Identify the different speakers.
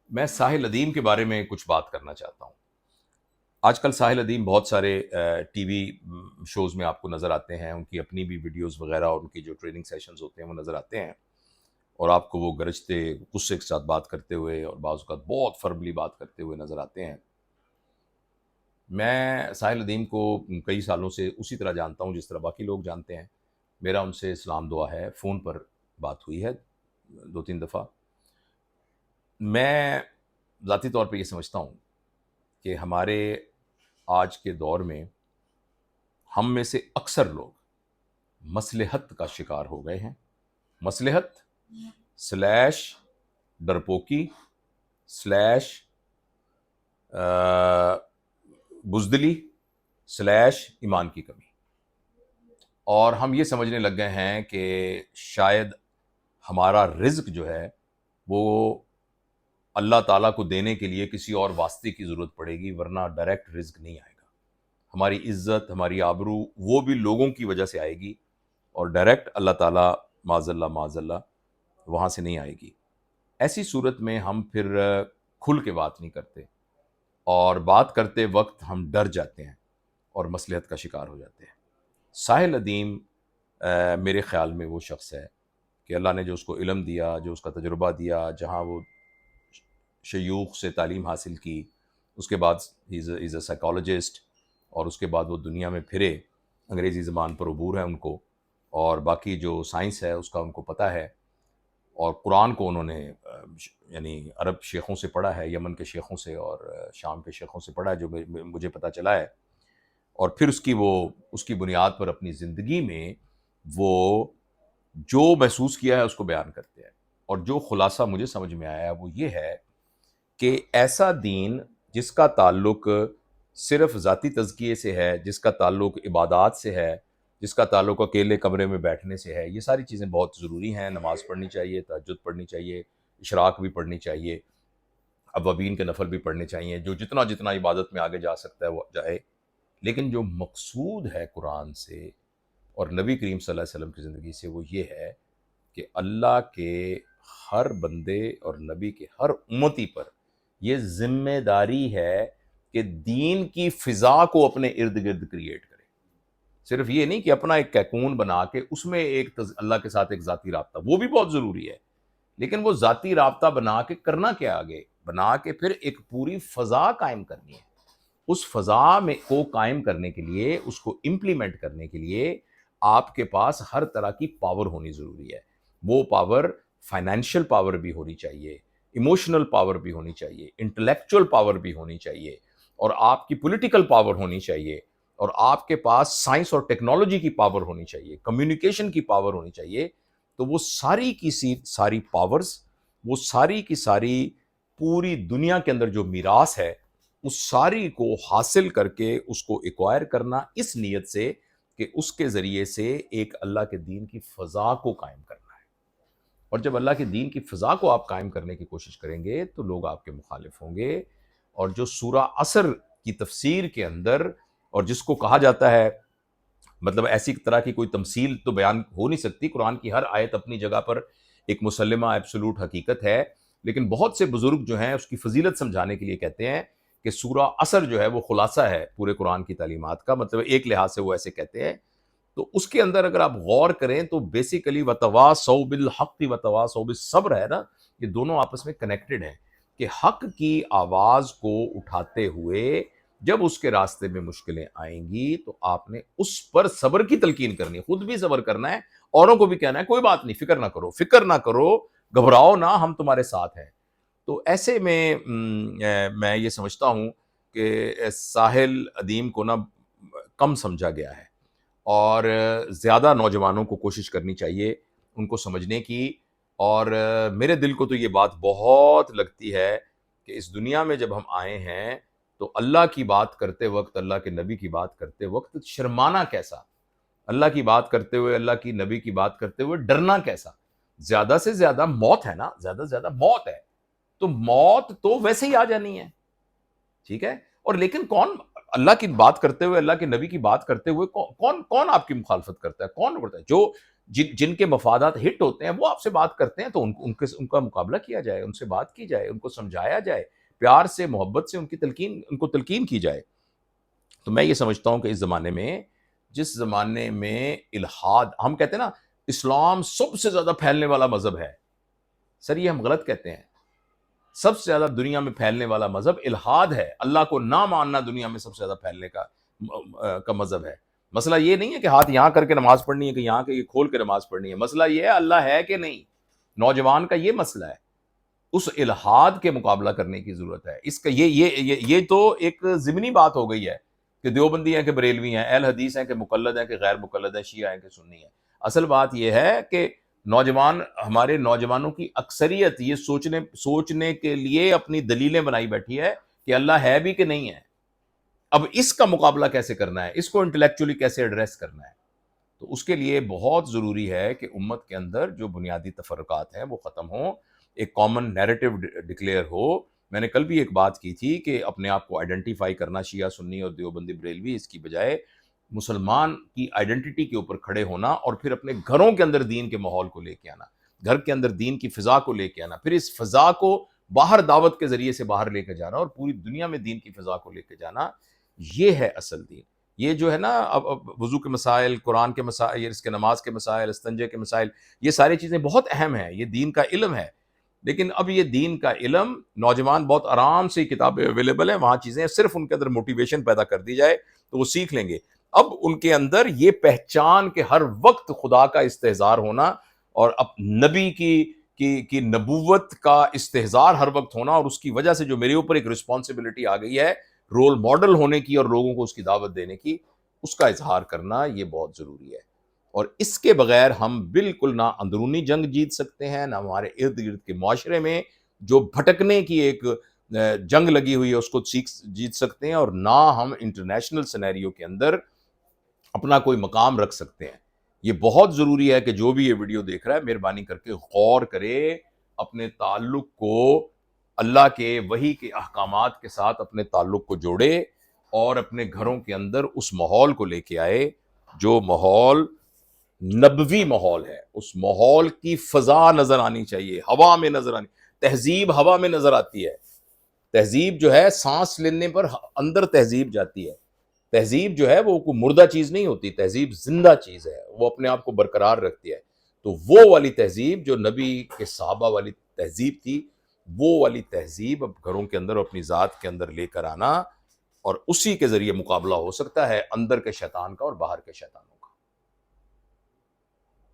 Speaker 1: میں ساحل ادیم کے بارے میں کچھ بات کرنا چاہتا ہوں۔ آج کل ساحل ادیم بہت سارے ٹی وی شوز میں آپ کو نظر آتے ہیں، ان کی اپنی بھی ویڈیوز وغیرہ اور ان کی جو ٹریننگ سیشنز ہوتے ہیں وہ نظر آتے ہیں، اور آپ کو وہ گرجتے غصے کے ساتھ بات کرتے ہوئے اور بعض اوقات بہت فرملی بات کرتے ہوئے نظر آتے ہیں۔ میں ساحل ادیم کو کئی سالوں سے اسی طرح جانتا ہوں جس طرح باقی لوگ جانتے ہیں۔ میرا ان سے سلام دعا ہے، فون پر بات ہوئی ہے 2-3 دفعہ۔ میں ذاتی طور پہ یہ سمجھتا ہوں کہ ہمارے آج کے دور میں ہم میں سے اکثر لوگ مصلحت کا شکار ہو گئے ہیں۔ مصلحت سلیش ڈرپوکی سلیش بزدلی سلیش ایمان کی کمی، اور ہم یہ سمجھنے لگ گئے ہیں کہ شاید ہمارا رزق جو ہے وہ اللہ تعالیٰ کو دینے کے لیے کسی اور واسطے کی ضرورت پڑے گی، ورنہ ڈائریکٹ رزق نہیں آئے گا۔ ہماری عزت، ہماری آبرو وہ بھی لوگوں کی وجہ سے آئے گی، اور ڈائریکٹ اللہ تعالیٰ معاذ اللہ وہاں سے نہیں آئے گی۔ ایسی صورت میں ہم پھر کھل کے بات نہیں کرتے، اور بات کرتے وقت ہم ڈر جاتے ہیں اور مصلحت کا شکار ہو جاتے ہیں۔ ساحل ادیم میرے خیال میں وہ شخص ہے کہ اللہ نے جو اس کو علم دیا، جو اس کا تجربہ دیا، جہاں وہ شیوخ سے تعلیم حاصل کی، اس کے بعد ایز اے سائیکالوجسٹ، اور اس کے بعد وہ دنیا میں پھرے، انگریزی زبان پر عبور ہے ان کو، اور باقی جو سائنس ہے اس کا ان کو پتہ ہے، اور قرآن کو انہوں نے یعنی عرب شیخوں سے پڑھا ہے، یمن کے شیخوں سے اور شام کے شیخوں سے پڑھا ہے، جو مجھے پتہ چلا ہے، اور پھر اس کی بنیاد پر اپنی زندگی میں وہ جو محسوس کیا ہے اس کو بیان کرتے ہیں۔ اور جو خلاصہ مجھے سمجھ میں آیا وہ یہ ہے کہ ایسا دین جس کا تعلق صرف ذاتی تزکیے سے ہے، جس کا تعلق عبادات سے ہے، جس کا تعلق اکیلے کمرے میں بیٹھنے سے ہے، یہ ساری چیزیں بہت ضروری ہیں۔ نماز پڑھنی چاہیے، تہجد پڑھنی چاہیے، اشراق بھی پڑھنی چاہیے، اوابین کے نفل بھی پڑھنے چاہیے، جو جتنا عبادت میں آگے جا سکتا ہے وہ جائے۔ لیکن جو مقصود ہے قرآن سے اور نبی کریم صلی اللہ علیہ وسلم کی زندگی سے وہ یہ ہے کہ اللہ کے ہر بندے اور نبی کے ہر امتی پر یہ ذمہ داری ہے کہ دین کی فضا کو اپنے ارد گرد کریٹ کرے۔ صرف یہ نہیں کہ اپنا ایک کیکون بنا کے اس میں ایک اللہ کے ساتھ ایک ذاتی رابطہ، وہ بھی بہت ضروری ہے، لیکن وہ ذاتی رابطہ بنا کے کرنا کیا، آگے بنا کے پھر ایک پوری فضا قائم کرنی ہے۔ اس فضا میں کو قائم کرنے کے لیے، اس کو امپلیمنٹ کرنے کے لیے آپ کے پاس ہر طرح کی پاور ہونی ضروری ہے۔ وہ پاور فائنینشیل پاور بھی ہونی چاہیے، ایموشنل پاور بھی ہونی چاہیے، انٹلیکچوئل پاور بھی ہونی چاہیے، اور آپ کی پولیٹیکل پاور ہونی چاہیے، اور آپ کے پاس سائنس اور ٹیکنالوجی کی پاور ہونی چاہیے، کمیونیکیشن کی پاور ہونی چاہیے۔ تو وہ ساری کی ساری پاورز، وہ ساری کی ساری پوری دنیا کے اندر جو میراث ہے، اس ساری کو حاصل کر کے اس کو ایکوائر کرنا، اس نیت سے کہ اس کے ذریعے سے ایک اللہ کے دین کی فضا کو قائم کرنا ہے۔ اور جب اللہ کے دین کی فضا کو آپ قائم کرنے کی کوشش کریں گے تو لوگ آپ کے مخالف ہوں گے، اور جو سورہ عصر کی تفسیر کے اندر، اور جس کو کہا جاتا ہے، مطلب ایسی طرح کی کوئی تمثیل تو بیان ہو نہیں سکتی، قرآن کی ہر آیت اپنی جگہ پر ایک مسلمہ ایبسولوٹ حقیقت ہے، لیکن بہت سے بزرگ جو ہیں اس کی فضیلت سمجھانے کے لیے کہتے ہیں کہ سورہ عصر جو ہے وہ خلاصہ ہے پورے قرآن کی تعلیمات کا، مطلب ایک لحاظ سے وہ ایسے کہتے ہیں۔ تو اس کے اندر اگر آپ غور کریں تو بیسیکلی وَتَوَاصَوْا بِالْحَقِّ وَتَوَاصَوْا بِالصَّبْرِ ہے نا، یہ دونوں آپس میں کنیکٹڈ ہیں، کہ حق کی آواز کو اٹھاتے ہوئے جب اس کے راستے میں مشکلیں آئیں گی تو آپ نے اس پر صبر کی تلقین کرنی ہے، خود بھی صبر کرنا ہے، اوروں کو بھی کہنا ہے کوئی بات نہیں، فکر نہ کرو، گھبراؤ نہ، ہم تمہارے ساتھ ہیں۔ تو ایسے میں میں یہ سمجھتا ہوں کہ ساحل ادیم کو نا کم سمجھا گیا ہے، اور زیادہ نوجوانوں کو کوشش کرنی چاہیے ان کو سمجھنے کی۔ اور میرے دل کو تو یہ بات بہت لگتی ہے کہ اس دنیا میں جب ہم آئے ہیں تو اللہ کی بات کرتے وقت، اللہ کے نبی کی بات کرتے وقت شرمانا کیسا، اللہ کی بات کرتے ہوئے، اللہ کی نبی کی بات کرتے ہوئے ڈرنا کیسا۔ زیادہ سے زیادہ موت ہے نا، زیادہ سے زیادہ موت ہے، تو موت تو ویسے ہی آ جانی ہے، ٹھیک ہے؟ اور لیکن کون اللہ کی بات کرتے ہوئے، اللہ کے نبی کی بات کرتے ہوئے کون آپ کی مخالفت کرتا ہے؟ کون کرتا ہے؟ جن کے مفادات ہٹ ہوتے ہیں وہ آپ سے بات کرتے ہیں تو ان کا مقابلہ کیا جائے، ان سے بات کی جائے، ان کو سمجھایا جائے، پیار سے، محبت سے ان کو تلقین کی جائے۔ تو میں یہ سمجھتا ہوں کہ اس زمانے میں، جس زمانے میں الحاد، ہم کہتے ہیں نا اسلام سب سے زیادہ پھیلنے والا مذہب ہے، سر یہ ہم غلط کہتے ہیں۔ سب سے زیادہ دنیا میں پھیلنے والا مذہب الحاد ہے، اللہ کو نہ ماننا دنیا میں سب سے زیادہ پھیلنے کا مذہب ہے۔ مسئلہ یہ نہیں ہے کہ ہاتھ یہاں کر کے نماز پڑھنی ہے کہ یہاں کے یہ کھول کے نماز پڑھنی ہے، مسئلہ یہ ہے اللہ ہے کہ نہیں۔ نوجوان کا یہ مسئلہ ہے، اس الحاد کے مقابلہ کرنے کی ضرورت ہے۔ اس کا یہ تو ایک ضمنی بات ہو گئی ہے کہ دیوبندی ہیں کہ بریلوی ہیں، اہل حدیث ہیں کہ مقلد ہیں کہ غیر مقلد ہیں، شیعہ ہیں کہ سنی ہیں۔ اصل بات یہ ہے کہ ہمارے نوجوانوں کی اکثریت یہ سوچنے کے لیے اپنی دلیلیں بنائی بیٹھی ہے کہ اللہ ہے بھی کہ نہیں ہے۔ اب اس کا مقابلہ کیسے کرنا ہے، اس کو انٹلیکچولی کیسے ایڈریس کرنا ہے، تو اس کے لیے بہت ضروری ہے کہ امت کے اندر جو بنیادی تفرقات ہیں وہ ختم ہوں، ایک کامن نیریٹو ڈکلیئر ہو۔ میں نے کل بھی ایک بات کی تھی کہ اپنے آپ کو آئیڈینٹیفائی کرنا شیعہ سنی اور دیوبندی بریلوی، اس کی بجائے مسلمان کی آئیڈینٹی کے اوپر کھڑے ہونا اور پھر اپنے گھروں کے اندر دین کے ماحول کو لے کے آنا، گھر کے اندر دین کی فضا کو لے کے آنا، پھر اس فضا کو باہر دعوت کے ذریعے سے باہر لے کے جانا اور پوری دنیا میں دین کی فضا کو لے کے جانا۔ یہ ہے اصل دین۔ یہ جو ہے نا اب وضو کے مسائل، قرآن کے مسائل، اس کے نماز کے مسائل، استنجے کے مسائل، یہ ساری چیزیں بہت اہم ہیں، یہ دین کا علم ہے۔ لیکن اب یہ دین کا علم، نوجوان بہت آرام سے کتابیں اویلیبل ہیں، وہاں چیزیں صرف ان کے اندر موٹیویشن پیدا کر دی جائے تو وہ سیکھ لیں گے۔ اب ان کے اندر یہ پہچان کہ ہر وقت خدا کا استحضار ہونا اور اب نبی کی نبوت کا استحضار ہر وقت ہونا، اور اس کی وجہ سے جو میرے اوپر ایک رسپانسبلٹی آ گئی ہے رول ماڈل ہونے کی اور لوگوں کو اس کی دعوت دینے کی، اس کا اظہار کرنا یہ بہت ضروری ہے۔ اور اس کے بغیر ہم بالکل نہ اندرونی جنگ جیت سکتے ہیں، نہ ہمارے ارد گرد کے معاشرے میں جو بھٹکنے کی ایک جنگ لگی ہوئی ہے اس کو جیت سکتے ہیں، اور نہ ہم انٹرنیشنل سینیریو کے اندر اپنا کوئی مقام رکھ سکتے ہیں۔ یہ بہت ضروری ہے کہ جو بھی یہ ویڈیو دیکھ رہا ہے مہربانی کر کے غور کرے، اپنے تعلق کو اللہ کے وحی کے احکامات کے ساتھ اپنے تعلق کو جوڑے اور اپنے گھروں کے اندر اس ماحول کو لے کے آئے جو ماحول نبوی ماحول ہے۔ اس ماحول کی فضا نظر آنی چاہیے، ہوا میں نظر آنی۔ تہذیب ہوا میں نظر آتی ہے، تہذیب جو ہے سانس لینے پر اندر تہذیب جاتی ہے۔ تہذیب جو ہے وہ کوئی مردہ چیز نہیں ہوتی، تہذیب زندہ چیز ہے، وہ اپنے آپ کو برقرار رکھتی ہے۔ تو وہ والی تہذیب جو نبی کے صحابہ والی تہذیب تھی، وہ والی تہذیب اب گھروں کے اندر اپنی ذات کے اندر لے کر آنا، اور اسی کے ذریعے مقابلہ ہو سکتا ہے اندر کے شیطان کا اور باہر کے شیطان کا۔